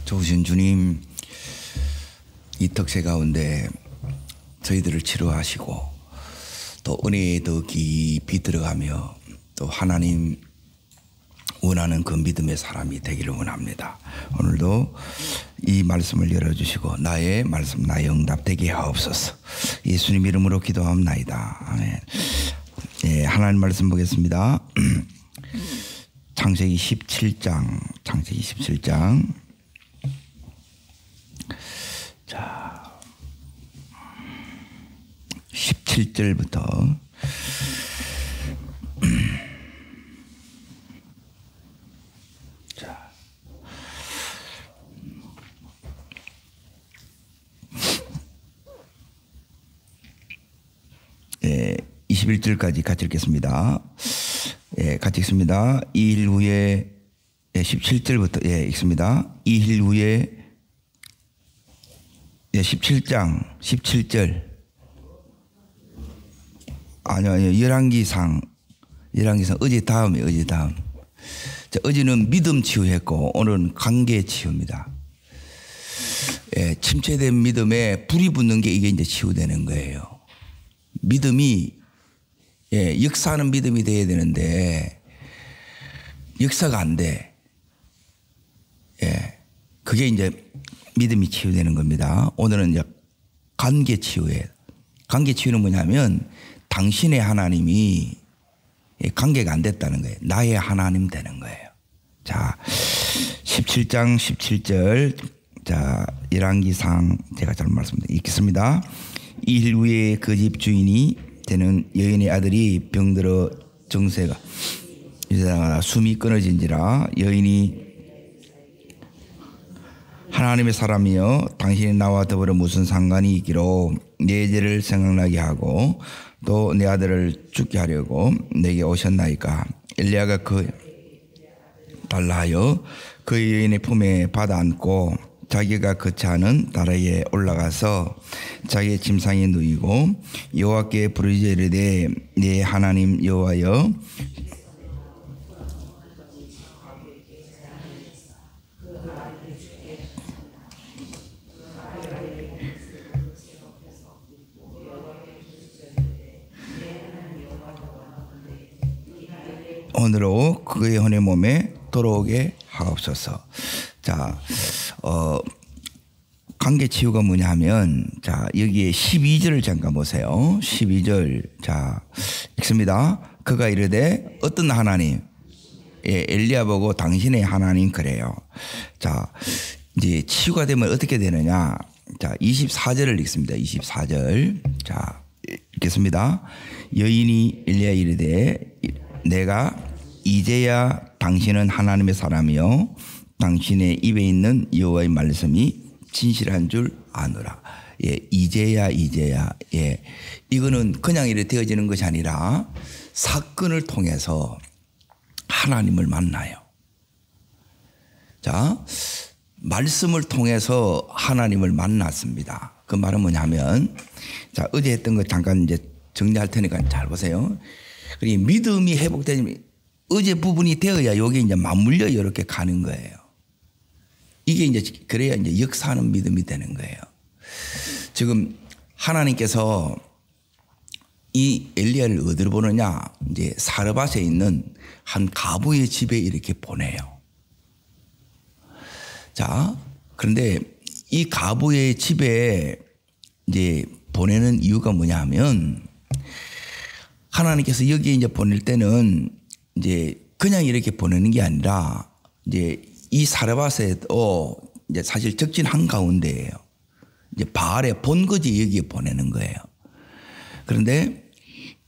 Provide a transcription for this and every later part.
좋으신 주님, 이 덕세 가운데 저희들을 치료하시고 또 은혜에 더 깊이 들어가며 또 하나님 원하는 그 믿음의 사람이 되기를 원합니다. 오늘도 이 말씀을 열어주시고 나의 말씀, 나의 응답 되게 하옵소서. 예수님 이름으로 기도합나이다. 아멘. 예, 하나님 말씀 보겠습니다. 창세기 17장. 자, 17절부터 자, 21절까지 같이 읽겠습니다. 같이 읽습니다. 2일 후에 17절부터 읽습니다. 2일 후에 17장 17절 아니요 열왕기상 어제 다음이에요. 자, 어제는 믿음 치유했고 오늘은 관계 치유입니다. 침체된 믿음에 불이 붙는 게 이게 이제 치유되는 거예요. 믿음이 역사하는 믿음이 돼야 되는데 역사가 안 돼. 그게 이제 믿음이 치유되는 겁니다. 오늘은 이제 관계 치유예요. 관계 치유는 뭐냐면 당신의 하나님이 관계가 안 됐다는 거예요. 나의 하나님 되는 거예요. 자, 17장 17절. 자, 열왕기상 제가 잘 읽겠습니다. 2일 후에 그 집 주인이 되는 여인의 아들이 병들어 정세가 숨이 끊어진지라 여인이 하나님의 사람이여 당신이 나와 더불어 무슨 상관이 있기로 내 죄를 생각나게 하고 또 내 아들을 죽게 하려고 내게 오셨나이까. 엘리야가 그 달라하여 그 여인의 품에 받아 안고 자기가 거처하는 다락에 올라가서 자기의 침상에 누이고 여호와께 부르짖어 이르되 내 하나님 여호와여 오늘로 그의 혼의 몸에 돌아오게 하옵소서. 자, 관계 치유가 뭐냐 하면, 자, 여기에 12절을 잠깐 보세요. 12절. 자, 읽습니다. 그가 이르되 어떤 하나님? 엘리야 보고 당신의 하나님 그래요. 자, 이제 치유가 되면 어떻게 되느냐? 자, 24절을 읽습니다. 24절. 자, 읽겠습니다. 여인이 엘리야 이르되 내가 이제야 당신은 하나님의 사람이요 당신의 입에 있는 여호와의 말씀이 진실한 줄 아노라. 이제야. 이거는 그냥 이렇게 되어지는 것이 아니라 사건을 통해서 하나님을 만나요. 자, 말씀을 통해서 하나님을 만났습니다. 그 말은 뭐냐면, 자, 어제 했던 거 잠깐 이제 정리할 테니까 잘 보세요. 그러니까 믿음이 회복되면 어제 부분이 되어야 여기 이제 맞물려 이렇게 가는 거예요. 이게 이제 그래야 이제 역사하는 믿음이 되는 거예요. 지금 하나님께서 이 엘리야를 어디로 보느냐? 이제 사르밧에 있는 한 가부의 집에 이렇게 보내요. 자, 그런데 이 가부의 집에 이제 보내는 이유가 뭐냐면 하나님께서 여기에 이제 보낼 때는 이제 그냥 이렇게 보내는 게 아니라 이제 이 사르밧에도 이제 사실 적진 한가운데예요. 이제 바알의 본거지 여기에 보내는 거예요. 그런데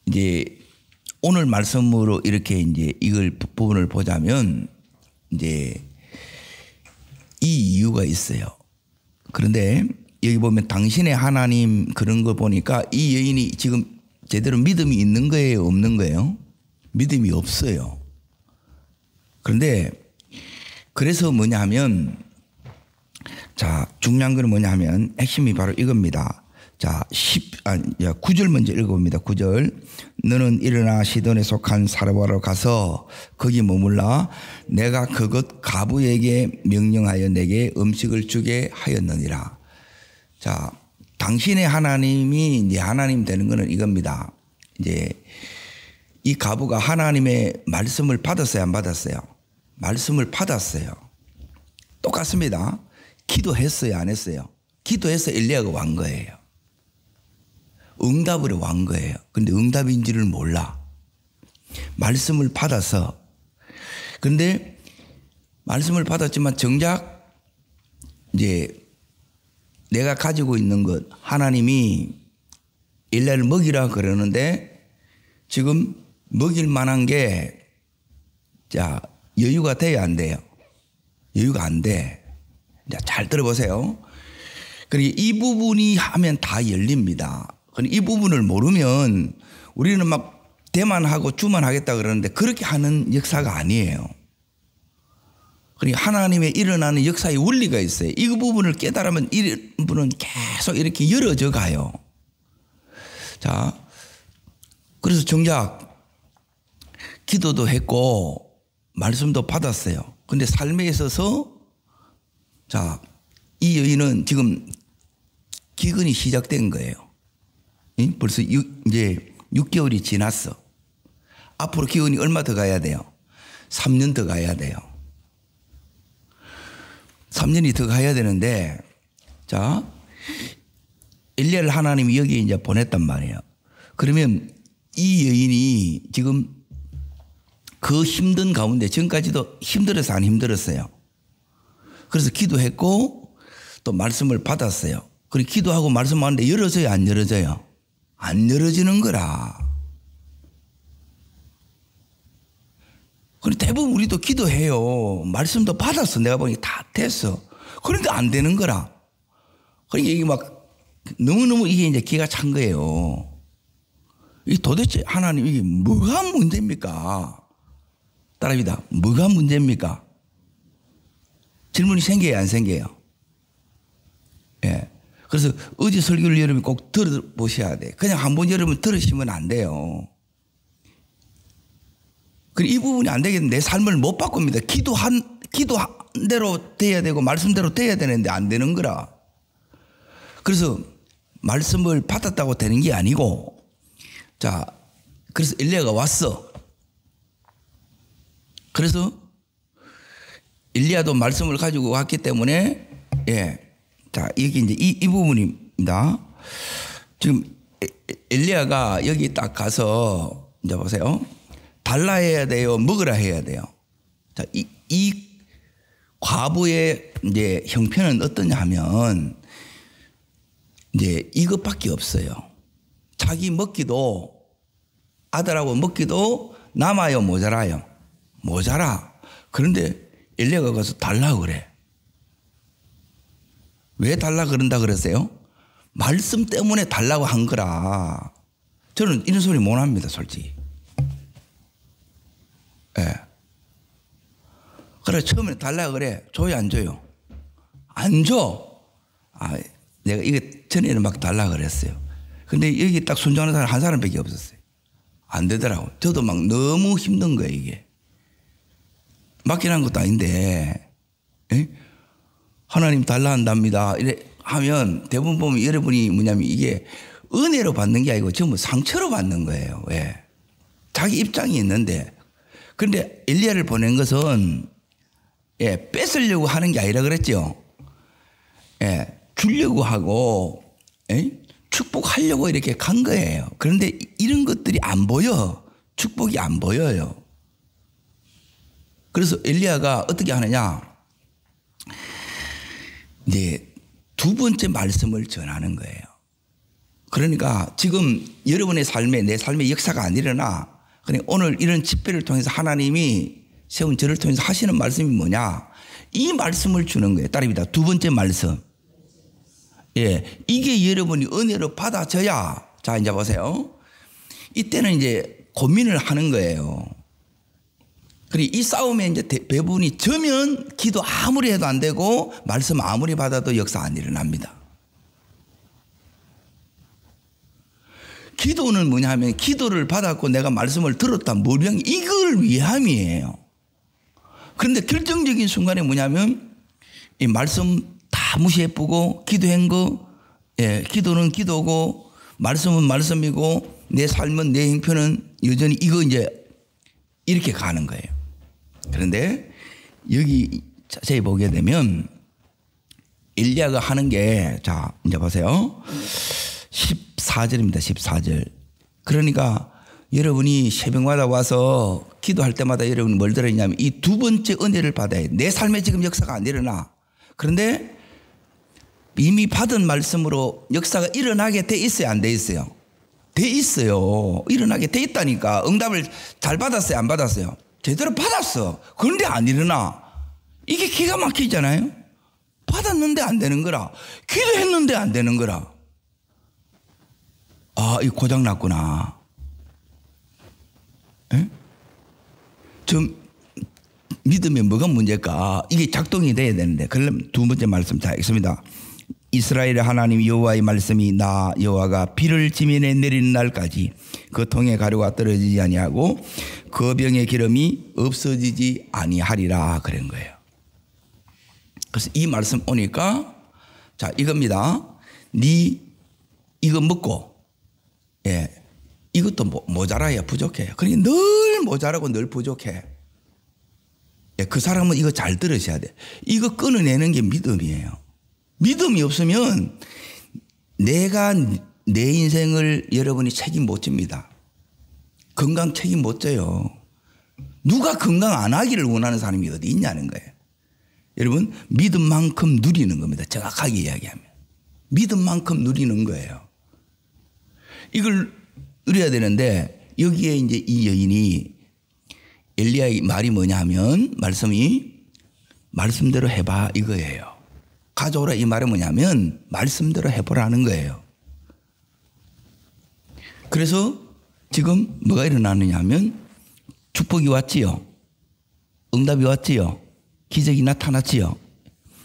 이제 오늘 말씀으로 이렇게 이제 이걸 부분을 보자면 이제 이 이유가 있어요. 그런데 여기 보면 당신의 하나님 그런 거 보니까 이 여인이 지금 제대로 믿음이 있는 거예요, 없는 거예요? 믿음이 없어요. 그런데 그래서 뭐냐 하면, 자, 중요한 건 뭐냐 하면 핵심이 바로 이겁니다. 자, 9절 먼저 읽어봅니다. 9절. 너는 일어나 시돈에 속한 사르바로 가서 거기 머물라. 내가 그곳 가부에게 명령하여 내게 음식을 주게 하였느니라. 자, 당신의 하나님이 이제 하나님 되는 것은 이겁니다. 이제 이 가부가 하나님의 말씀을 받았어요, 안 받았어요? 말씀을 받았어요. 똑같습니다. 기도했어요, 안 했어요? 기도해서 엘리야가 왕 거예요. 응답으로 왕 거예요. 근데 응답인지를 몰라. 말씀을 받아서. 근데 말씀을 받았지만 정작 이제 내가 가지고 있는 것 하나님이 엘리야를 먹이라 그러는데 지금 먹일 만한 게 자, 여유가 돼야 안 돼요. 여유가 안 돼. 자, 잘 들어보세요. 그리고 이 부분이 하면 다 열립니다. 이 부분을 모르면 우리는 막 대만하고 주만하겠다 그러는데 그렇게 하는 역사가 아니에요. 그러니까 하나님의 일어나는 역사의 원리가 있어요. 이 부분을 깨달으면 이 분은 계속 이렇게 열어져 가요. 자, 그래서 정작 기도도 했고 말씀도 받았어요. 근데 삶에 있어서 자, 이 여인은 지금 기근이 시작된 거예요. 벌써 이제 6개월이 지났어. 앞으로 기근이 얼마 더 가야 돼요? 3년 더 가야 돼요. 3년이 더 가야 되는데, 자, 엘리야를 하나님이 여기에 이제 보냈단 말이에요. 그러면 이 여인이 지금 그 힘든 가운데 지금까지도 힘들어서 안 힘들었어요. 그래서 기도했고 또 말씀을 받았어요. 그리고 기도하고 말씀하는데 열어져요, 안 열어져요? 안 열어지는 거라. 그런데 대부분 우리도 기도해요. 말씀도 받았어. 내가 보니 다 됐어. 그런데 안 되는 거라. 그러니까 이게 막 너무너무 이게 이제 기가 찬 거예요. 이 도대체 하나님 이게 뭐가 문제입니까? 따라합니다. 뭐가 문제입니까? 질문이 생겨요, 안 생겨요? 예. 그래서 어제 설교를 여러분이 꼭 들어보셔야 돼. 그냥 한번 여러분 들으시면 안 돼요. 이 부분이 안 되겠는데 내 삶을 못 바꿉니다. 기도한 대로 돼야 되고 말씀대로 돼야 되는데 안 되는 거라. 그래서 말씀을 받았다고 되는 게 아니고 자, 그래서 엘리야가 왔어. 그래서 엘리야도 말씀을 가지고 왔기 때문에 예. 자, 여기 이제 이 부분입니다. 지금 엘리야가 여기 딱 가서 이제 보세요. 달라 해야 돼요, 먹으라 해야 돼요. 자, 이 과부의 이제 형편은 어떠냐 하면 이제 이것밖에 없어요. 자기 먹기도 아들하고 먹기도 남아요, 모자라요? 모자라. 그런데 엘리야가 가서 달라 그래. 왜 달라 그런다 그랬어요? 말씀 때문에 달라고 한 거라. 저는 이런 소리 못 합니다, 솔직히. 예. 그래, 처음에 달라 그래. 줘요, 안 줘요? 안 줘. 아, 내가 이거 전에는 막 달라 그랬어요. 근데 여기 딱 순종하는 사람 한 사람밖에 없었어요. 안 되더라고. 저도 막 너무 힘든 거예요, 이게. 맡기는 것도 아닌데, 예? 하나님 달라 한답니다. 이래 하면 대부분 보면 여러분이 뭐냐면 이게 은혜로 받는 게 아니고 전부 상처로 받는 거예요. 왜? 자기 입장이 있는데. 그런데 엘리야를 보낸 것은 예, 뺏으려고 하는 게 아니라 그랬죠. 예, 주려고 하고 예? 축복하려고 이렇게 간 거예요. 그런데 이런 것들이 안 보여. 축복이 안 보여요. 그래서 엘리야가 어떻게 하느냐. 이제 두 번째 말씀을 전하는 거예요. 그러니까 지금 여러분의 삶에 내 삶의 역사가 안 일어나. 그러니까 오늘 이런 집회를 통해서 하나님이 세운 저를 통해서 하시는 말씀이 뭐냐. 이 말씀을 주는 거예요. 따릅니다. 두 번째 말씀. 예, 이게 여러분이 은혜로 받아져야. 자, 이제 보세요. 이때는 이제 고민을 하는 거예요. 그리고 이 싸움에 이제 대부분이 져면 기도 아무리 해도 안 되고 말씀 아무리 받아도 역사 안 일어납니다. 기도는 뭐냐 하면 기도를 받았고 내가 말씀을 들었다. 뭘 위한, 이걸 위함이에요. 그런데 결정적인 순간에 뭐냐면 이 말씀 다 무시해보고 기도한 거, 예, 기도는 기도고 말씀은 말씀이고 내 삶은 내 형편은 여전히 이거 이제 이렇게 가는 거예요. 그런데 여기 자세히 보게 되면 엘리야가 하는 게, 자, 이제 보세요. 14절입니다. 14절. 그러니까 여러분이 새벽마다 와서 기도할 때마다 여러분이 뭘 들었냐면 이 두 번째 은혜를 받아야 돼. 내 삶에 지금 역사가 안 일어나. 그런데 이미 받은 말씀으로 역사가 일어나게 돼 있어요? 안 돼 있어요? 돼 있어요. 일어나게 돼 있다니까. 응답을 잘 받았어요? 안 받았어요? 제대로 받았어. 그런데 안 일어나. 이게 기가 막히잖아요. 받았는데 안 되는 거라. 기도했는데 안 되는 거라. 아, 이거 고장났구나. 에? 좀 믿음에 뭐가 문제일까? 이게 작동이 돼야 되는데. 그럼 두 번째 말씀 자 읽습니다. 이스라엘의 하나님 여호와의 말씀이 나 여호와가 비를 지면에 내리는 날까지 그 통에 가루가 떨어지지 아니하고 그 병의 기름이 없어지지 아니하리라 그런 거예요. 그래서 이 말씀 오니까 자 이겁니다. 네 이거 먹고, 예, 이것도 모자라야 부족해. 그러니까 늘 모자라고 늘 부족해. 예, 그 사람은 이거 잘 들으셔야 돼. 이거 끊어내는 게 믿음이에요. 믿음이 없으면 내가 내 인생을 여러분이 책임 못 집니다. 건강 책임 못 져요. 누가 건강 안 하기를 원하는 사람이 어디 있냐는 거예요. 여러분, 믿음만큼 누리는 겁니다. 정확하게 이야기하면. 믿음만큼 누리는 거예요. 이걸 누려야 되는데 여기에 이제 이 여인이 엘리야의 말이 뭐냐 하면 말씀이 말씀대로 해봐 이거예요. 가져오라 이 말은 뭐냐면 말씀대로 해보라는 거예요. 그래서 지금 뭐가 일어나느냐 하면 축복이 왔지요. 응답이 왔지요. 기적이 나타났지요.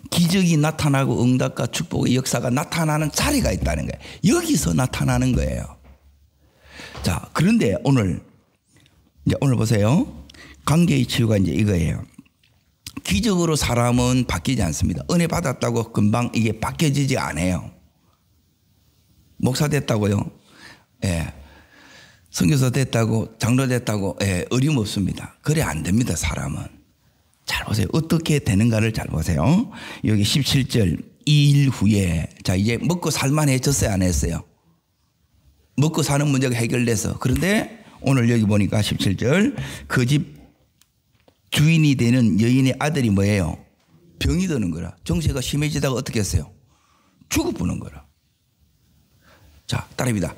기적이 나타나고 응답과 축복의 역사가 나타나는 자리가 있다는 거예요. 여기서 나타나는 거예요. 자, 그런데 오늘 보세요. 관계의 치유가 이제 이거예요. 기적으로 사람은 바뀌지 않습니다. 은혜 받았다고 금방 이게 바뀌어지지 않아요. 목사 됐다고요. 예. 선교사 됐다고, 장로 됐다고, 예, 어려움 없습니다. 그래 안 됩니다, 사람은. 잘 보세요. 어떻게 되는가를 잘 보세요. 여기 17절 2일 후에 자 이제 먹고 살만해졌어요, 안 했어요? 먹고 사는 문제가 해결돼서. 그런데 오늘 여기 보니까 17절 그 집 주인이 되는 여인의 아들이 뭐예요? 병이 드는 거라. 정세가 심해지다가 어떻게 했어요? 죽어보는 거라. 자, 따릅니다.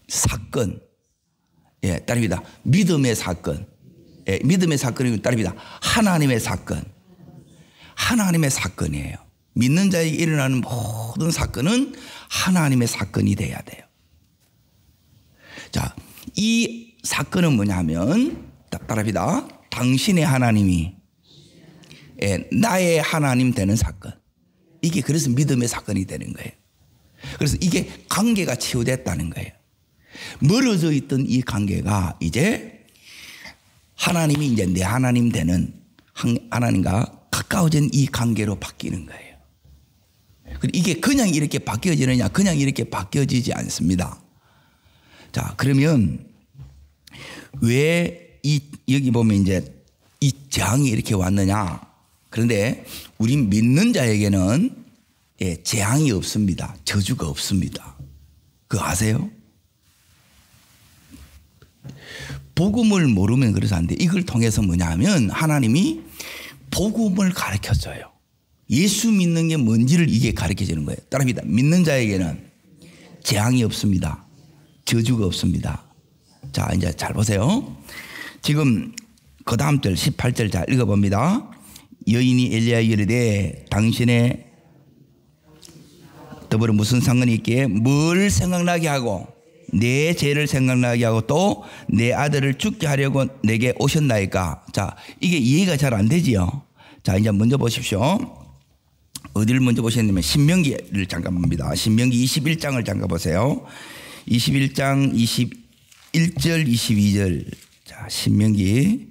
사건. 예, 따릅니다. 믿음의 사건. 예, 믿음의 사건이고 따릅니다. 하나님의 사건. 하나님의 사건이에요. 믿는 자에게 일어나는 모든 사건은 하나님의 사건이 돼야 돼요. 자, 이 사건은 뭐냐면 따릅니다. 당신의 하나님이, 예, 나의 하나님 되는 사건. 이게 그래서 믿음의 사건이 되는 거예요. 그래서 이게 관계가 치유됐다는 거예요. 멀어져 있던 이 관계가 이제 하나님이 이제 내 하나님 되는 하나님과 가까워진 이 관계로 바뀌는 거예요. 이게 그냥 이렇게 바뀌어지느냐? 그냥 이렇게 바뀌어지지 않습니다. 자, 그러면 왜 여기 보면 이제 이 재앙이 이렇게 왔느냐? 그런데 우리 믿는 자에게는 예, 재앙이 없습니다. 저주가 없습니다. 그거 아세요? 복음을 모르면 그래서 안 돼. 이걸 통해서 뭐냐 하면 하나님이 복음을 가르쳐줘요. 예수 믿는 게 뭔지를 이게 가르쳐 주는 거예요. 따릅니다. 믿는 자에게는 재앙이 없습니다. 저주가 없습니다. 자, 이제 잘 보세요. 지금 그 다음 절 18절 잘 읽어봅니다. 여인이 엘리야에게 이르되 당신의 더불어 무슨 상관이 있기에 뭘 생각나게 하고 내 죄를 생각나게 하고 또 내 아들을 죽게 하려고 내게 오셨나이까. 자, 이게 이해가 잘 안 되지요. 자, 이제 먼저 보십시오. 어디를 먼저 보셨냐면 신명기를 잠깐 봅니다. 신명기 21장을 잠깐 보세요. 21장 21절 22절. 자, 신명기.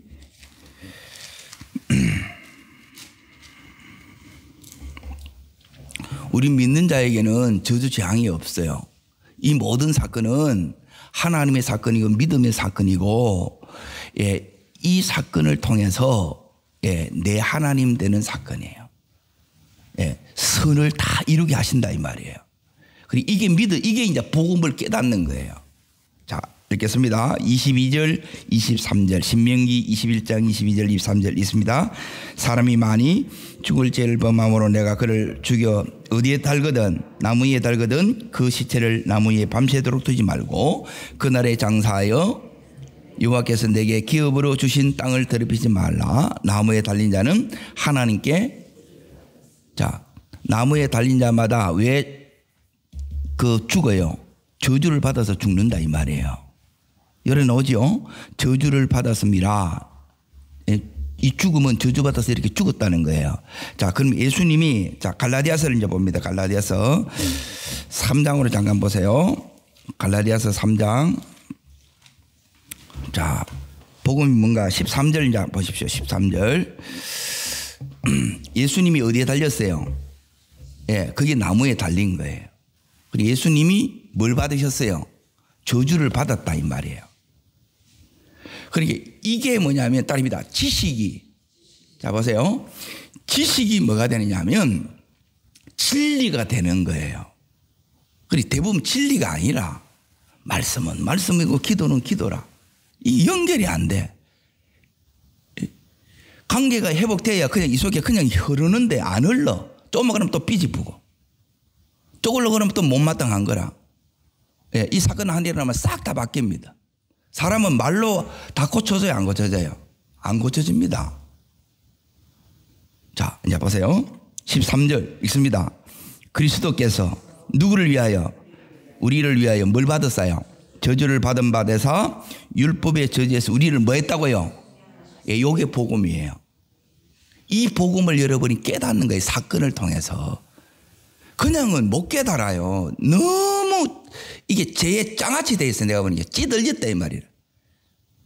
우리 믿는 자에게는 저주 재앙이 없어요. 이 모든 사건은 하나님의 사건이고 믿음의 사건이고, 예, 이 사건을 통해서, 예, 내 하나님 되는 사건이에요. 예, 선을 다 이루게 하신다 이 말이에요. 그리고 이게 이제 복음을 깨닫는 거예요. 자, 읽겠습니다. 22절, 23절, 신명기 21장 22절, 23절 있습니다. 사람이 많이 죽을 죄를 범함으로 내가 그를 죽여 어디에 달거든 나무 위에 달거든 그 시체를 나무 위에 밤새도록 두지 말고 그날에 장사하여 여호와께서 내게 기업으로 주신 땅을 더럽히지 말라. 나무에 달린 자는 하나님께, 자, 나무에 달린 자마다 왜 그 죽어요? 저주를 받아서 죽는다 이 말이에요. 열에 나오죠? 저주를 받았습니다. 이 죽음은 저주받아서 이렇게 죽었다는 거예요. 자, 그럼 예수님이, 자, 갈라디아서를 이제 봅니다. 갈라디아서 3장으로 잠깐 보세요. 갈라디아서 3장. 자, 복음이 뭔가 13절 이제 보십시오. 13절. 예수님이 어디에 달렸어요? 예, 그게 나무에 달린 거예요. 그리고 예수님이 뭘 받으셨어요? 저주를 받았다 이 말이에요. 그러니까 이게 뭐냐면 딸입니다. 지식이. 자, 보세요. 지식이 뭐가 되느냐 하면 진리가 되는 거예요. 그리고 대부분 진리가 아니라 말씀은 말씀이고 기도는 기도라. 이 연결이 안 돼. 관계가 회복돼야 그냥 이 속에 그냥 흐르는데 안 흘러. 조금만 그러면 또 삐집고. 쪼글러 그러면 또 못마땅한 거라. 예, 이 사건 한 대 일어나면 싹 다 바뀝니다. 사람은 말로 다 고쳐져요, 안 고쳐져요? 안 고쳐집니다. 자, 이제 보세요. 13절 읽습니다. 그리스도께서 누구를 위하여? 우리를 위하여 뭘 받았어요? 저주를 받은 바 되사 율법의 저주에서 우리를 뭐 했다고요? 예, 요게 복음이에요. 이 복음을 여러분이 깨닫는 거예요. 사건을 통해서. 그냥은 못 깨달아요. 너무 이게 죄에 장아찌 돼 있어. 내가 보니까 찌들렸다 이 말이라.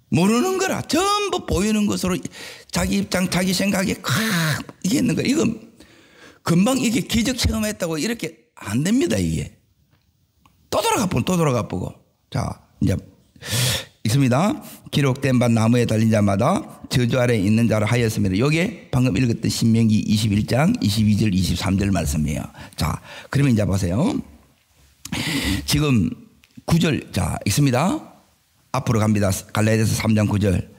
모르는 거라. 전부 보이는 것으로 자기 입장 자기 생각에 콱 이게 있는 거야. 이건 금방 이게 기적 체험했다고 이렇게 안 됩니다. 이게 또 돌아가 보고. 자, 이제 있습니다. 기록된 바 나무에 달린 자마다 저주 아래 있는 자를 하였습니다. 이게 방금 읽었던 신명기 21장 22절 23절 말씀이에요. 자, 그러면 이제 보세요. 지금 9절 자 있습니다. 앞으로 갑니다. 갈라디아서 3장 9절.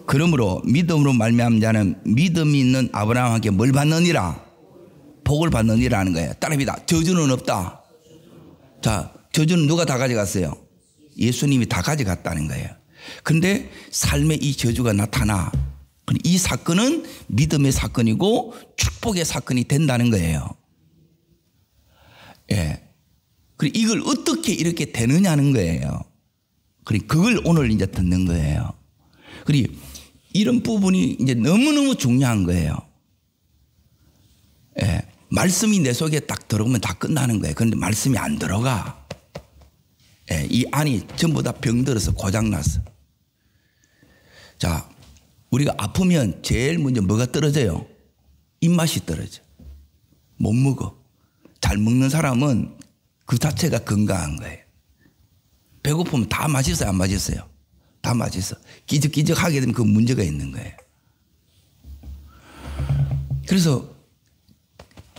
그러므로 믿음으로 말미암은 자는 믿음이 있는 아브라함에게 뭘 받느니라? 복을 받느니라 하는 거예요. 따라합니다. 저주는 없다. 자, 저주는 누가 다 가져갔어요? 예수님이 다 가져갔다는 거예요. 그런데 삶에 이 저주가 나타나. 이 사건은 믿음의 사건이고 축복의 사건이 된다는 거예요. 예. 그리고 이걸 어떻게 이렇게 되느냐는 거예요. 그리고 그걸 오늘 이제 듣는 거예요. 그리고 이런 부분이 이제 너무너무 중요한 거예요. 예. 말씀이 내 속에 딱 들어오면 다 끝나는 거예요. 그런데 말씀이 안 들어가. 예, 이 안이 전부 다 병들어서 고장났어. 자, 우리가 아프면 제일 먼저 뭐가 떨어져요? 입맛이 떨어져. 못 먹어. 잘 먹는 사람은 그 자체가 건강한 거예요. 배고프면 다 맛있어요, 안 맛있어요? 다 맛있어. 끼적끼적하게 되면 그 문제가 있는 거예요. 그래서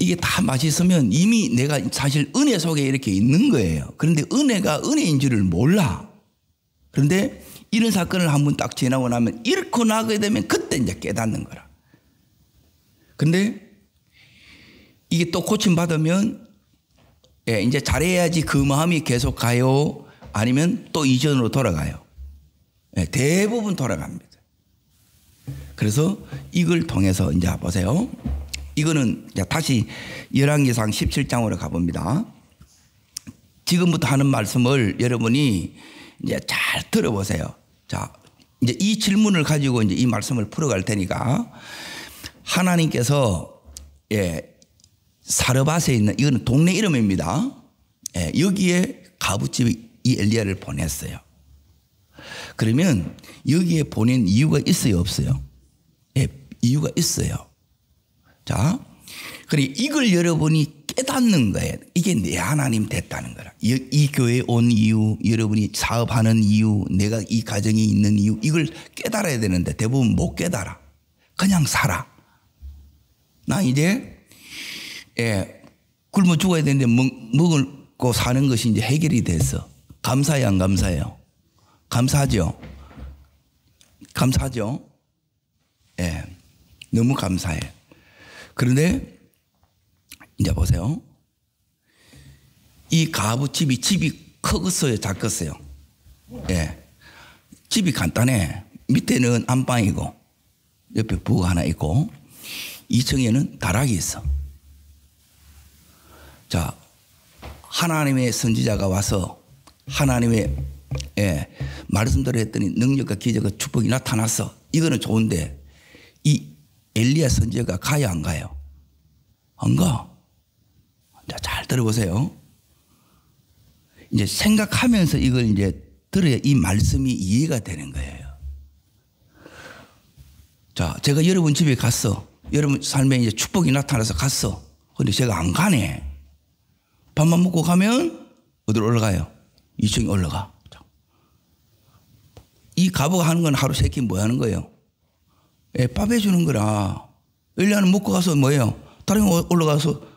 이게 다 맛있으면 이미 내가 사실 은혜 속에 이렇게 있는 거예요. 그런데 은혜가 은혜인 줄을 몰라. 그런데 이런 사건을 한번 딱 지나고 나면 잃고 나게 되면 그때 이제 깨닫는 거라. 근데 이게 또 고침받으면 예, 이제 잘해야지 그 마음이 계속 가요? 아니면 또 이전으로 돌아가요? 예, 대부분 돌아갑니다. 그래서 이걸 통해서 이제 보세요. 이거는 다시 열왕기상 17장으로 가봅니다. 지금부터 하는 말씀을 여러분이 이제 잘 들어보세요. 자, 이제 이 질문을 가지고 이제 이 말씀을 풀어갈 테니까 하나님께서 예, 사르밧에 있는 이거는 동네 이름입니다. 예, 여기에 가부집이 이 엘리야를 보냈어요. 그러면 여기에 보낸 이유가 있어요, 없어요? 예, 이유가 있어요. 자, 그래 이걸 여러분이 깨닫는 거예요. 이게 내 하나님 됐다는 거라. 이 교회에 온 이유, 여러분이 사업하는 이유, 내가 이 가정에 있는 이유, 이걸 깨달아야 되는데 대부분 못 깨달아. 그냥 살아. 나 이제 굶어 죽어야 되는데 먹고 사는 것이 이제 해결이 됐어. 감사해요, 안 감사해요? 감사하죠? 감사하죠? 예, 너무 감사해. 그런데 이제 보세요. 이 가부 집이 크겠어요, 작겠어요? 예, 집이 간단해. 밑에는 안방이고 옆에 부엌 하나 있고 2층에는 다락이 있어. 자, 하나님의 선지자가 와서 하나님의 말씀대로 했더니 능력과 기적과 축복이 나타났어. 이거는 좋은데 이 엘리야 선지자가 가요, 안 가요? 안 가. 자, 잘 들어보세요. 이제 생각하면서 이걸 이제 들어야 이 말씀이 이해가 되는 거예요. 자, 제가 여러분 집에 갔어. 여러분 삶에 이제 축복이 나타나서 갔어. 근데 제가 안 가네. 밥만 먹고 가면 어디로 올라가요? 2층에 올라가. 이 가부가 하는 건 하루 3끼 뭐 하는 거예요? 밥 해주는 거라. 엘리야는 먹고 가서 뭐예요? 다른 올라가서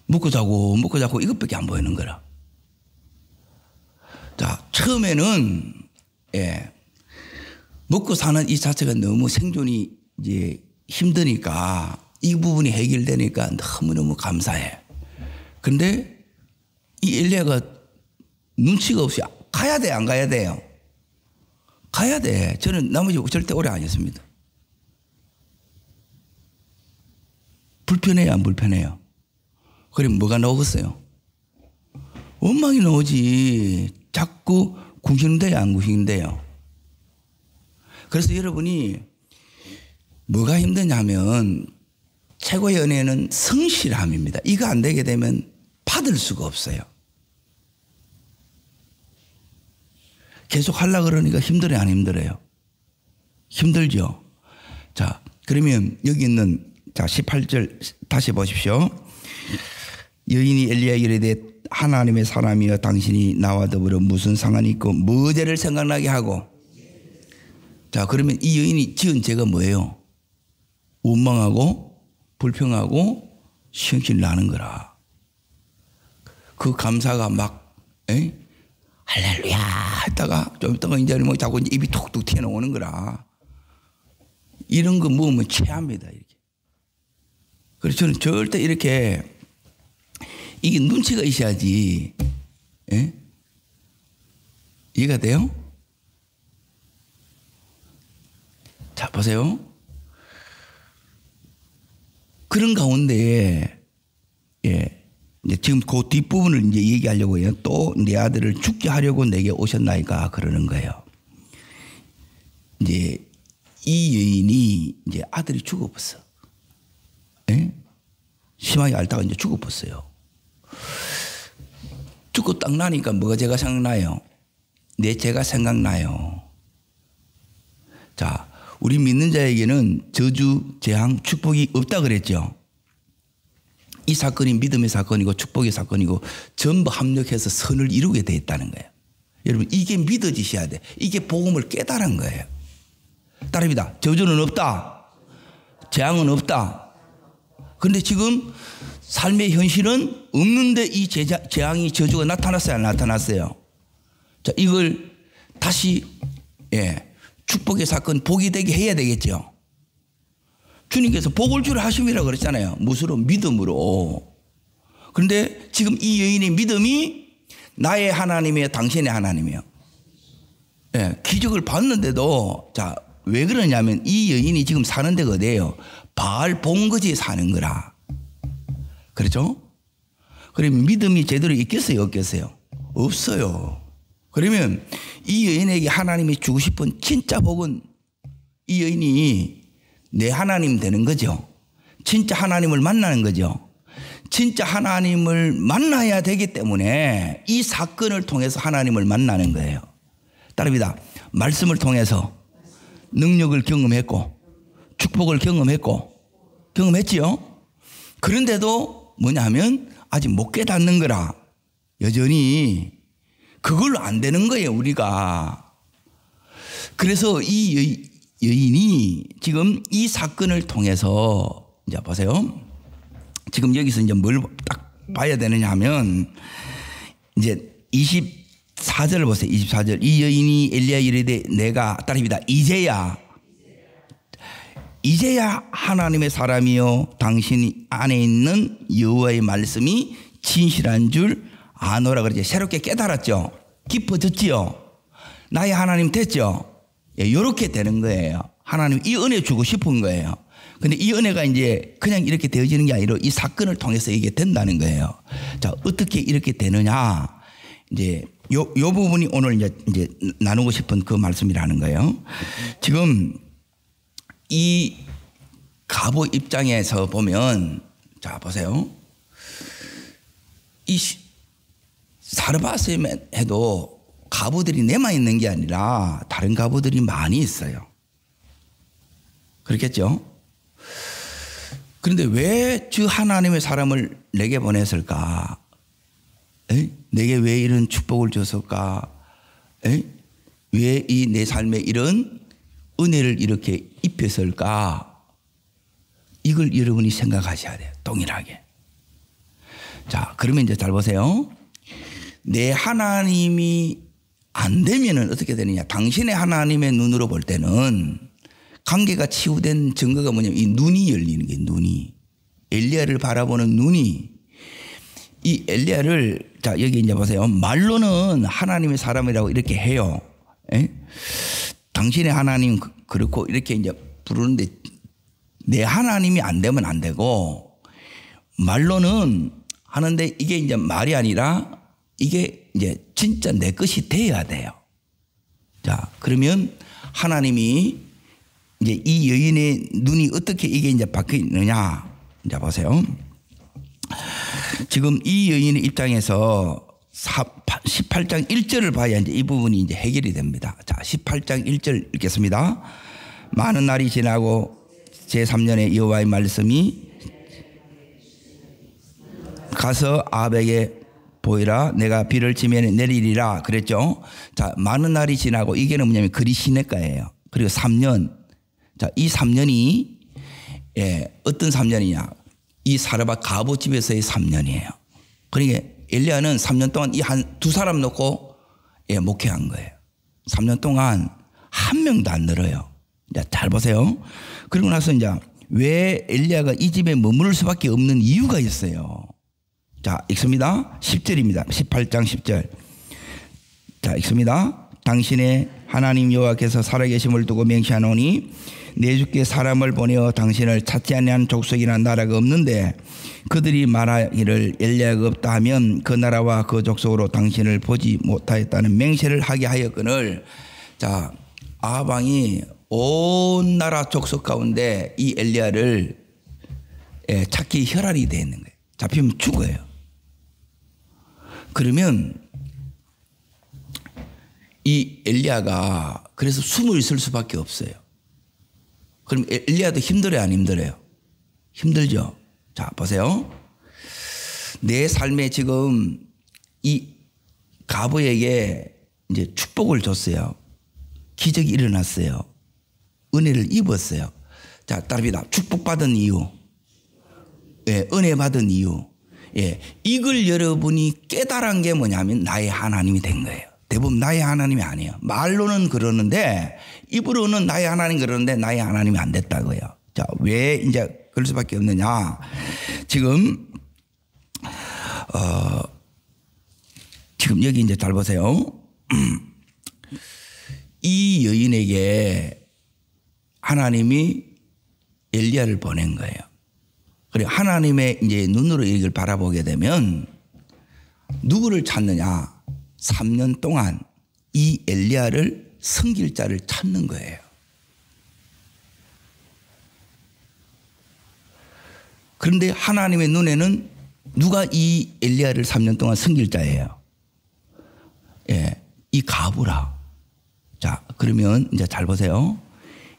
먹고 자고 이것밖에 안 보이는 거라. 자, 처음에는 먹고 사는 이 자체가 너무 생존이 이제 힘드니까 이 부분이 해결되니까 너무너무 감사해. 그런데 이 엘리야가 눈치가 없이 가야 돼, 안 가야 돼요? 가야 돼. 저는 나머지 절대 오래 안 했습니다. 불편해요, 안 불편해요? 그럼 뭐가 나오겠어요? 원망이 나오지. 자꾸 궁시는데요, 안 궁시는데요? 그래서 여러분이 뭐가 힘드냐면 최고의 은혜는 성실함입니다. 이거 안 되게 되면 받을 수가 없어요. 계속 하려고 그러니까 힘들어요, 안 힘들어요? 힘들죠? 자, 그러면 여기 있는 자 18절 다시 보십시오. 여인이 엘리야에게 이르되 하나님의 사람이여 당신이 나와 더불어 무슨 상관이 있고 뭐 죄를 생각나게 하고. 자, 그러면 이 여인이 지은 죄가 뭐예요? 원망하고 불평하고 시험실 나는 거라. 그 감사가 막 할렐루야 했다가 좀 있다가 이제 뭐 자꾸 입이 툭툭 튀어나오는 거라. 이런 거 먹으면 체합니다, 이렇게. 그래서 저는 절대 이렇게 이게 눈치가 있어야지. 이해가 돼요? 자, 보세요. 그런 가운데 이제 지금 그 뒷부분을 이제 얘기하려고 해요. 또 내 아들을 죽게 하려고 내게 오셨나이까 그러는 거예요. 이제 이 여인이 이제 아들이 죽어버렸어. 심하게 앓다가 이제 죽어버렸어요. 죽고 딱 나니까 뭐가 제가 생각나요? 내 죄가 생각나요. 자, 우리 믿는 자에게는 저주, 재앙, 축복이 없다 그랬죠. 이 사건이 믿음의 사건이고 축복의 사건이고 전부 합력해서 선을 이루게 돼 있다는 거예요. 여러분, 이게 믿어지셔야 돼. 이게 복음을 깨달은 거예요. 따릅니다. 저주는 없다. 재앙은 없다. 그런데 지금 삶의 현실은 없는데 이 재앙이 저주가 나타났어요, 안 나타났어요? 자, 이걸 다시 축복의 사건 복이 되게 해야 되겠죠. 주님께서 복을 주라 하심이라고 그랬잖아요. 무엇으로? 믿음으로. 그런데 지금 이 여인의 믿음이 나의 하나님이에요, 당신의 하나님이에요. 기적을 봤는데도 자, 왜 그러냐면 이 여인이 지금 사는 데가 어디예요? 바알 본거지에 사는 거라. 그렇죠? 그러면 믿음이 제대로 있겠어요, 없겠어요? 없어요. 그러면 이 여인에게 하나님이 주고 싶은 진짜 복은 이 여인이 내 하나님 되는 거죠. 진짜 하나님을 만나는 거죠. 진짜 하나님을 만나야 되기 때문에 이 사건을 통해서 하나님을 만나는 거예요. 따릅니다. 말씀을 통해서 능력을 경험했고 축복을 경험했지요. 그런데도 뭐냐 하면 아직 못 깨닫는 거라 여전히 그걸로 안 되는 거예요, 우리가. 그래서 이 여인이 지금 이 사건을 통해서 이제 보세요. 지금 여기서 이제 뭘 딱 봐야 되느냐 하면 이제 24절을 보세요. 24절. 이 여인이 엘리야 이르되 내가 따릅니다. 이제야 하나님의 사람이요 당신 안에 있는 여호와의 말씀이 진실한 줄 아노라 그러죠. 새롭게 깨달았죠. 깊어졌지요. 나의 하나님 됐죠. 예, 이렇게 되는 거예요. 하나님 이 은혜 주고 싶은 거예요. 근데 이 은혜가 이제 그냥 이렇게 되어지는 게 아니라 이 사건을 통해서 이게 된다는 거예요. 자, 어떻게 이렇게 되느냐. 이제 요 부분이 오늘 이제 나누고 싶은 그 말씀이라는 거예요. 지금 이 가보 입장에서 보면 자, 보세요. 이 사르밧에 해도 가부들이 내만 있는 게 아니라 다른 가부들이 많이 있어요. 그렇겠죠? 그런데 왜 주 하나님의 사람을 내게 보냈을까? 내게 왜 이런 축복을 줬을까? 왜 이 내 삶에 이런 은혜를 이렇게 입혔을까? 이걸 여러분이 생각하셔야 돼요. 동일하게. 자, 그러면 이제 잘 보세요. 내 하나님이 안 되면은 어떻게 되느냐? 당신의 하나님의 눈으로 볼 때는 관계가 치유된 증거가 뭐냐면 이 눈이 열리는 게 눈이. 엘리야를 바라보는 눈이. 이 엘리야를 자, 여기 이제 보세요. 말로는 하나님의 사람이라고 이렇게 해요. 당신의 하나님 그렇고 이렇게 이제 부르는데 내 하나님이 안 되면 안 되고 말로는 하는데 이게 이제 말이 아니라 이게 이제 진짜 내 것이 돼야 돼요. 자, 그러면 하나님이 이제 이 여인의 눈이 어떻게 이게 이제 바뀌어 있느냐. 이제 보세요. 지금 이 여인의 입장에서 18장 1절을 봐야 이제 이 부분이 이제 해결이 됩니다. 자, 18장 1절 읽겠습니다. 많은 날이 지나고 제3년에 여호와의 말씀이 가서 아합에게 보이라 내가 비를 치면 내리리라 그랬죠. 자, 많은 날이 지나고 이게는 뭐냐면 그리 시내가예요. 그리고 3년. 자, 이 3년이 어떤 3년이냐? 이 사르밧 가부 집에서의 3년이에요. 그러니까 엘리야는 3년 동안 이 두 사람 놓고 목회한 거예요. 3년 동안 한 명도 안 늘어요. 잘 보세요. 그리고 나서 이제 왜 엘리야가 이 집에 머무를 수밖에 없는 이유가 있어요. 자, 읽습니다. 10절입니다. 18장 10절. 자, 읽습니다. 당신의 하나님 여호와께서 살아계심을 두고 맹세하노니 내 주께 사람을 보내어 당신을 찾지 아니한 족속이나 나라가 없는데 그들이 말하기를 엘리야가 없다 하면 그 나라와 그 족속으로 당신을 보지 못하였다는 맹세를 하게 하였거늘. 자, 아합 왕이 온 나라 족속 가운데 이 엘리야를 찾기 혈안이 되어 있는 거예요. 잡히면 죽어요. 그러면 이 엘리야가 그래서 숨을 쉴 수밖에 없어요. 그럼 엘리야도 힘들어요, 안 힘들어요? 힘들죠. 자, 보세요. 내 삶에 지금 이 가부에게 이제 축복을 줬어요. 기적이 일어났어요. 은혜를 입었어요. 자, 따릅니다. 축복받은 이유. 은혜 받은 이유. 이걸 여러분이 깨달은 게 뭐냐면 나의 하나님이 된 거예요. 대부분 나의 하나님이 아니에요. 말로는 그러는데 입으로는 나의 하나님 그러는데 나의 하나님이 안 됐다고요. 자, 왜 이제 그럴 수밖에 없느냐? 지금 지금 여기 이제 잘 보세요. 이 여인에게 하나님이 엘리야를 보낸 거예요. 그리고 하나님의 이제 눈으로 이걸 바라보게 되면 누구를 찾느냐? 3년 동안 이 엘리야를 섬길 자를 찾는 거예요. 그런데 하나님의 눈에는 누가 이 엘리야를 3년 동안 섬길 자예요? 예, 이 가부라. 자, 그러면 이제 잘 보세요.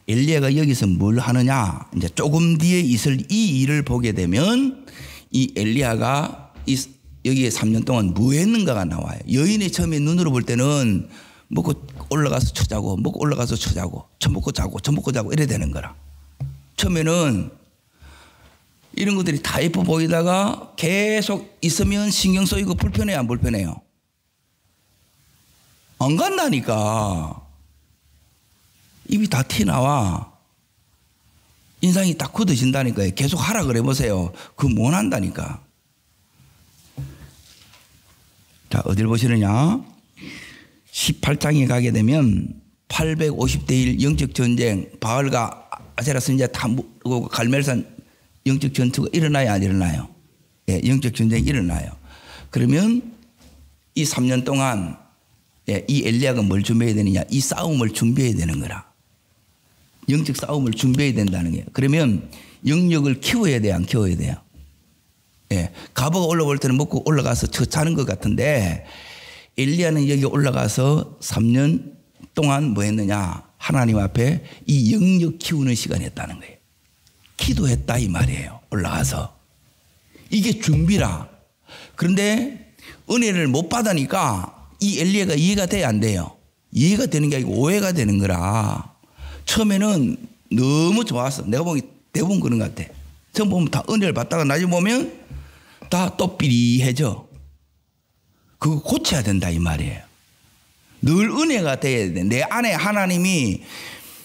엘리야가 여기서 뭘 하느냐? 이제 조금 뒤에 있을 이 일을 보게 되면 이 엘리야가 여기에 3년 동안 뭐 했는가가 나와요. 여인의 처음에 눈으로 볼 때는 먹고 올라가서 쳐자고, 먹고 올라가서 쳐자고, 처먹고 자고, 처먹고 자고 이래 되는 거라. 처음에는 이런 것들이 다 예뻐 보이다가 계속 있으면 신경 쓰이고 불편해요, 안 불편해요? 안 간다니까. 입이 다 튀나와. 인상이 딱 굳어진다니까요. 계속 하라 그래 보세요. 그거 못 한다니까. 자, 어딜 보시느냐? 18장에 가게 되면 850대 1 영적 전쟁, 바알과 아세라 선지자 다 모으고 갈멜산 영적 전투가 일어나요, 안 일어나요? 예, 영적 전쟁이 일어나요. 그러면 이 3년 동안 이 엘리야가 뭘 준비해야 되느냐? 이 싸움을 준비해야 되는 거라. 영적 싸움을 준비해야 된다는 거예요. 그러면 영역을 키워야 돼요, 안 키워야 돼요? 예, 가버가 올라올 때는 먹고 올라가서 자는 것 같은데 엘리야는 여기 올라가서 3년 동안 뭐 했느냐? 하나님 앞에 이 영역 키우는 시간이었다는 거예요. 기도했다 이 말이에요. 올라가서. 이게 준비라. 그런데 은혜를 못 받으니까 이 엘리야가 이해가 돼야 안 돼요? 이해가 되는 게 아니고 오해가 되는 거라. 처음에는 너무 좋았어. 내가 보기 대부분 그런 것 같아. 처음 보면 다 은혜를 받다가 나중에 보면 다 또 삐리해져. 그거 고쳐야 된다 이 말이에요. 늘 은혜가 돼야 돼. 내 안에 하나님이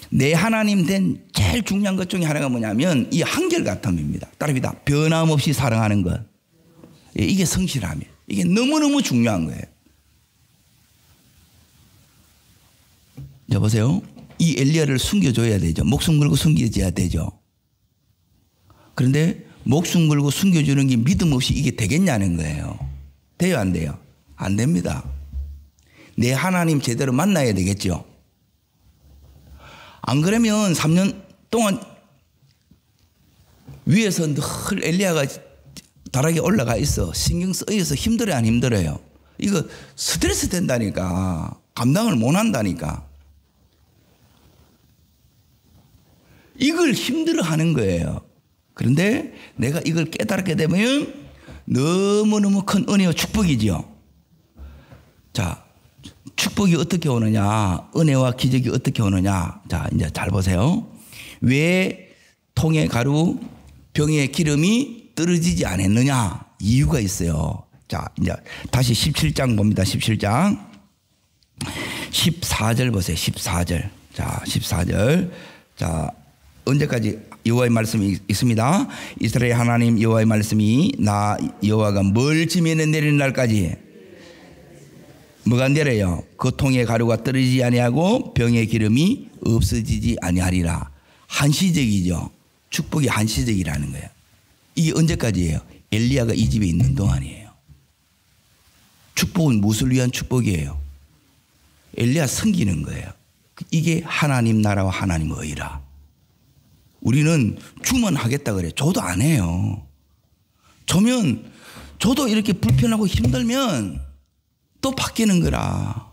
내 하나님 된 제일 중요한 것 중에 하나가 뭐냐면 이 한결같음입니다. 따릅니다. 변함없이 사랑하는 것. 이게 성실함이에요. 이게 너무너무 중요한 거예요. 여보세요. 이 엘리야를 숨겨줘야 되죠. 목숨 걸고 숨겨줘야 되죠. 그런데 목숨 걸고 숨겨주는 게 믿음 없이 이게 되겠냐는 거예요. 돼요, 안 돼요? 안 됩니다. 내 하나님 제대로 만나야 되겠죠. 안 그러면 3년 동안 위에서 늘 엘리야가 다락에 올라가 있어. 신경 쓰여서 힘들어요, 안 힘들어요? 이거 스트레스 된다니까. 감당을 못 한다니까. 이걸 힘들어 하는 거예요. 그런데 내가 이걸 깨달게 되면 너무너무 큰 은혜와 축복이죠. 자, 축복이 어떻게 오느냐, 은혜와 기적이 어떻게 오느냐. 자, 이제 잘 보세요. 왜 통에 가루, 병에 기름이 떨어지지 않았느냐? 이유가 있어요. 자, 이제 다시 17장 봅니다. 17장. 14절 보세요. 14절. 자, 14절. 자, 언제까지 여호와의 말씀이 있습니다. 이스라엘 하나님 여호와의 말씀이 나 여호와가 뭘 지면에 내리는 날까지 뭐가 내려요? 그 통에 가루가 떨어지지 아니하고 병에 기름이 없어지지 아니하리라. 한시적이죠. 축복이 한시적이라는 거예요. 이게 언제까지예요? 엘리야가 이 집에 있는 동안이에요. 축복은 무엇을 위한 축복이에요? 엘리야 섬기는 거예요. 이게 하나님 나라와 하나님 의라. 우리는 주면 하겠다 그래. 저도 안 해요. 저도 이렇게 불편하고 힘들면 또 바뀌는 거라.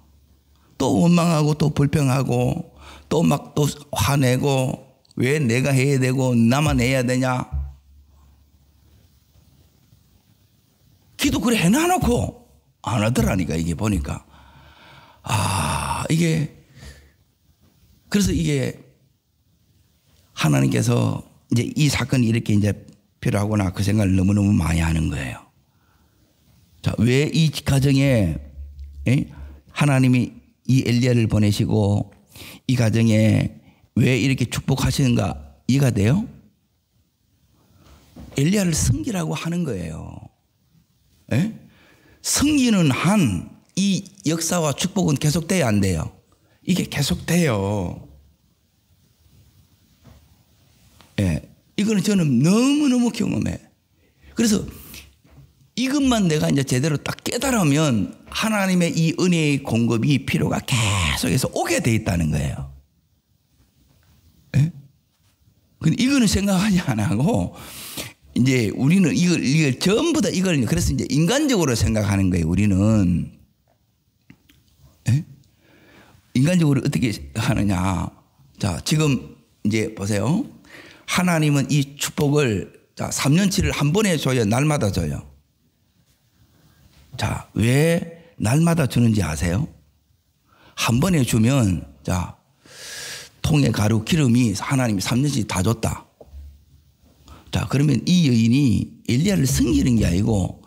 또 원망하고 또 불평하고 또 막 또 화내고 왜 내가 해야 되고 나만 해야 되냐. 기도 그래 해놔놓고 안 하더라니까. 이게 보니까 그래서 이게 하나님께서 이제 이 사건이 이렇게 이제 필요하구나 그 생각을 너무너무 많이 하는 거예요. 자, 왜 이 가정에 하나님이 이 엘리야를 보내시고 이 가정에 왜 이렇게 축복하시는가 이해가 돼요? 엘리야를 섬기라고 하는 거예요. 섬기는 한 이 역사와 축복은 계속돼야 안 돼요? 이게 계속돼요. 이거는 저는 너무너무 경험해. 그래서 이것만 내가 이제 제대로 딱 깨달으면 하나님의 이 은혜의 공급이 필요가 계속해서 오게 돼 있다는 거예요. 근데 이거는 생각하지 안 하고 이제 우리는 이걸 전부 다 이걸 그래서 이제 인간적으로 생각하는 거예요. 우리는. 예? 인간적으로 어떻게 하느냐. 자, 지금 이제 보세요. 하나님은 이 축복을 자, 3년치를 한 번에 줘요. 날마다 줘요. 자, 왜 날마다 주는지 아세요? 한 번에 주면 자, 통에 가루 기름이 하나님이 3년치 다 줬다. 자, 그러면 이 여인이 엘리야를 섬기는 게 아니고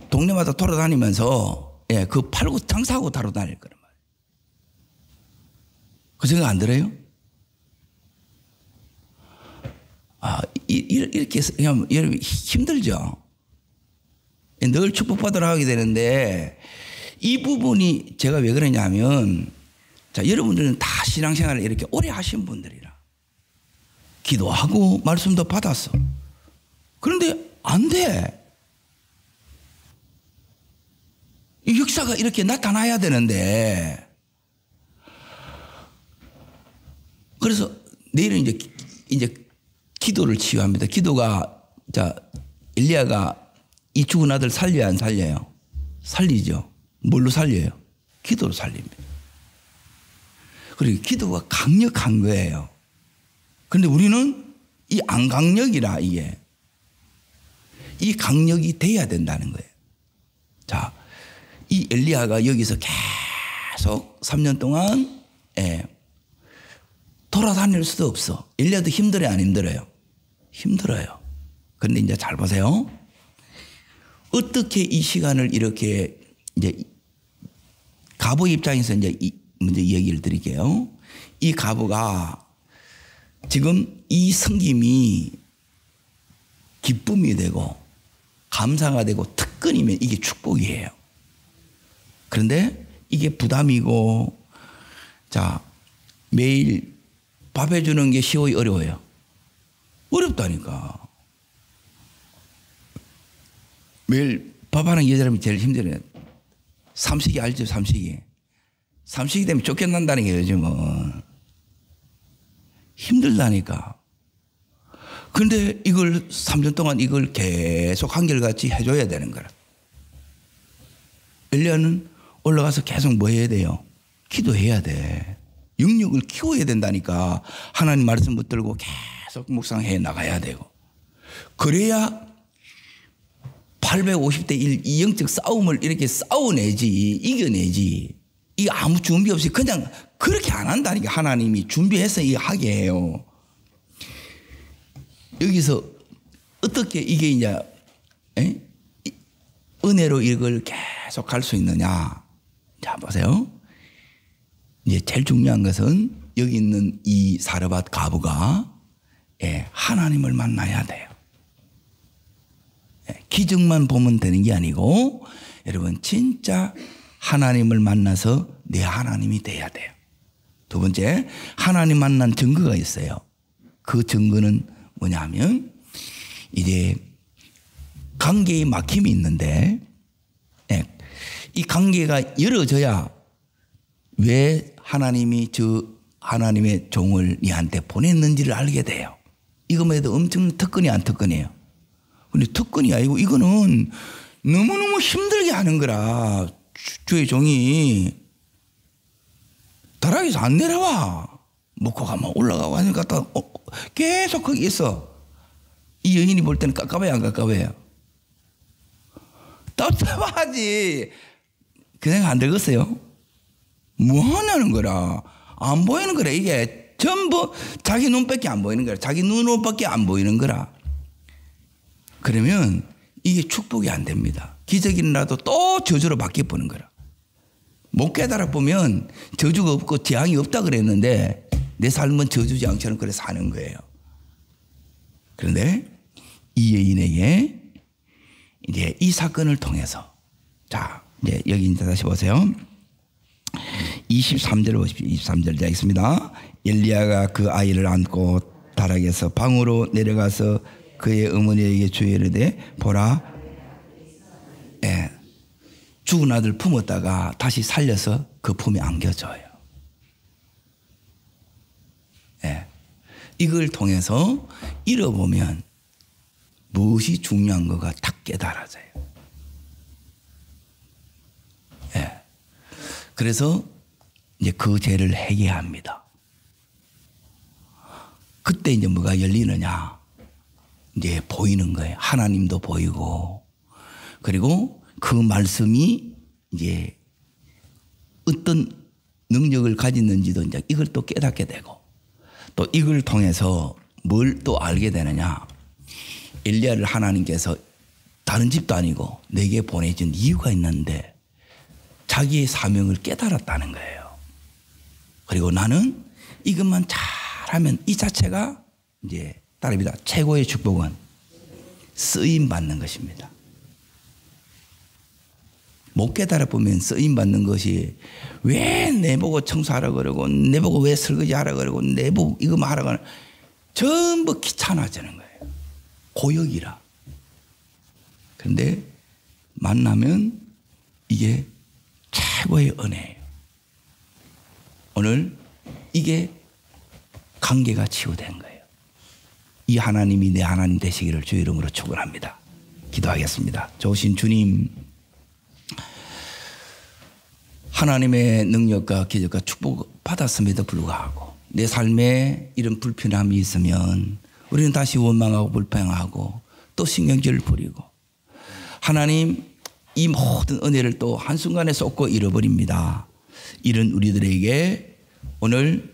동네마다 돌아다니면서 예, 그 팔고 장사하고 돌아다닐 거란 말이에요. 그 생각 안 들어요? 아, 이렇게 하면 여러분 힘들죠? 늘 축복받으러 하게 되는데 이 부분이 제가 왜 그러냐면 자, 여러분들은 다 신앙생활을 이렇게 오래 하신 분들이라 기도하고 말씀도 받았어. 그런데 안 돼. 이 역사가 이렇게 나타나야 되는데 그래서 내일은 이제 기도를 치유합니다. 기도가 자 엘리야가 이 죽은 아들 살려야 안 살려요? 살리죠. 뭘로 살려요? 기도로 살립니다. 그리고 기도가 강력한 거예요. 그런데 우리는 이 안 강력이라 이게 이 강력이 돼야 된다는 거예요. 자, 이 엘리야가 여기서 계속 3년 동안 돌아다닐 수도 없어. 엘리야도 힘들어요, 안 힘들어요? 힘들어요. 그런데 이제 잘 보세요. 어떻게 이 시간을 이렇게 이제 가부 입장에서 이제 먼저 얘기를 드릴게요. 이 가부가 지금 이 섬김이 기쁨이 되고 감사가 되고 특권이면 이게 축복이에요. 그런데 이게 부담이고 자 매일 밥 해주는 게 쉬워요, 어려워요? 어렵다니까. 매일 밥하는 여자라면 제일 힘들어요. 삼식이 알죠? 삼식이. 삼식이 되면 쫓겨난다는 게 요즘은. 힘들다니까. 그런데 이걸 3년 동안 이걸 계속 한결같이 해줘야 되는 거라. 엘리야는 올라가서 계속 뭐 해야 돼요? 기도해야 돼. 영역을 키워야 된다니까. 하나님 말씀 붙들고 계속 묵상해 나가야 되고. 그래야 850대 1 이 영적 싸움을 이렇게 싸워내지 이겨내지. 이 아무 준비 없이 그냥 그렇게 안 한다니까. 하나님이 준비해서 이거 하게 해요. 여기서 어떻게 이게 이제 은혜로 이걸 계속 갈 수 있느냐. 자 보세요. 이제 제일 중요한 것은 여기 있는 이 사르밧 가부가 하나님을 만나야 돼요. 기적만 보면 되는 게 아니고 여러분 진짜 하나님을 만나서 내 하나님이 돼야 돼요. 두 번째, 하나님 만난 증거가 있어요. 그 증거는 뭐냐면 이제 관계에 막힘이 있는데 이 관계가 열어져야 왜 하나님이 저 하나님의 종을 니한테 보냈는지를 알게 돼요. 이것만 해도 엄청난 특권이 안 특권이에요. 근데 특권이 아니고 이거는 너무너무 힘들게 하는 거라. 주의 종이 다락에서 안 내려와. 먹고 가면 올라가고 하니까 계속 거기 있어. 이 여인이 볼 때는 깝깝해요, 안 깝깝해요? 답답하지. 그 생각 안 들겠어요? 뭐 하냐는 거라. 안 보이는 거라. 이게 전부 자기 눈밖에 안 보이는 거라. 자기 눈으로밖에 안 보이는 거라. 그러면 이게 축복이 안 됩니다. 기적이 일어나도 또 저주로 바뀌어보는 거라. 못 깨달아 보면 저주가 없고 재앙이 없다 그랬는데 내 삶은 저주재앙처럼 그래 사는 거예요. 그런데 이 여인에게 이제 이 사건을 통해서 자 이제 여기 이제 다시 보세요. 23절 보십시오. 23절 읽겠습니다. 엘리야가 그 아이를 안고 다락에서 방으로 내려가서 그의 어머니에게 주의 이르되 보라 죽은 아들 품었다가 다시 살려서 그 품에 안겨줘요. 이걸 통해서 잃어보면 무엇이 중요한 거가 딱 깨달아져요. 예. 그래서 이제 그 죄를 해결해야 합니다. 그때 이제 뭐가 열리느냐? 이제 보이는 거예요. 하나님도 보이고, 그리고 그 말씀이 이제 어떤 능력을 가졌는지도 이제 이걸 또 깨닫게 되고, 또 이걸 통해서 뭘 또 알게 되느냐? 엘리야를 하나님께서 다른 집도 아니고 내게 보내준 이유가 있는데 자기의 사명을 깨달았다는 거예요. 그리고 나는 이것만 잘하면 이 자체가 이제 따릅니다. 최고의 축복은 쓰임 받는 것입니다. 못 깨달아 보면 쓰임 받는 것이 왜 내보고 청소하라 그러고 내보고 왜 설거지하라 그러고 내보고 이거 하라 그러고 전부 귀찮아지는 거예요. 고역이라. 그런데 만나면 이게 최고의 은혜예요. 오늘 이게 관계가 치유된 거예요. 이 하나님이 내 하나님 되시기를 주의 이름으로 축원합니다. 기도하겠습니다. 좋으신 주님, 하나님의 능력과 기적과 축복 받았음에도 불구하고 내 삶에 이런 불편함이 있으면 우리는 다시 원망하고 불평하고 또 신경질을 부리고 하나님 이 모든 은혜를 또 한순간에 쏟고 잃어버립니다. 이런 우리들에게 오늘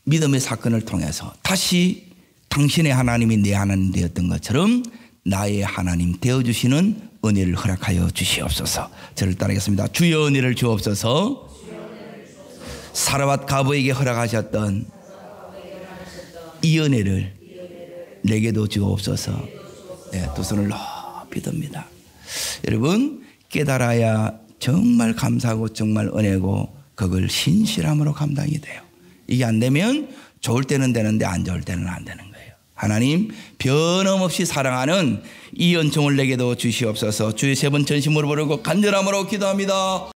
믿음의 사건을 통해서 다시 당신의 하나님이 내 하나님 되었던 것처럼 나의 하나님 되어주시는 은혜를 허락하여 주시옵소서. 저를 따르겠습니다. 주여 은혜를 주옵소서. 사라밧 가부에게 허락하셨던 이 은혜를 내게도 주옵소서. 네, 두 손을 높이 듭니다. 여러분 깨달아야 정말 감사하고 정말 은혜고 그걸 신실함으로 감당이 돼요. 이게 안 되면 좋을 때는 되는데 안 좋을 때는 안 되는 거예요. 하나님 변함없이 사랑하는 이 은총을 내게도 주시옵소서. 주의 세 번 전심으로 부르고 간절함으로 기도합니다.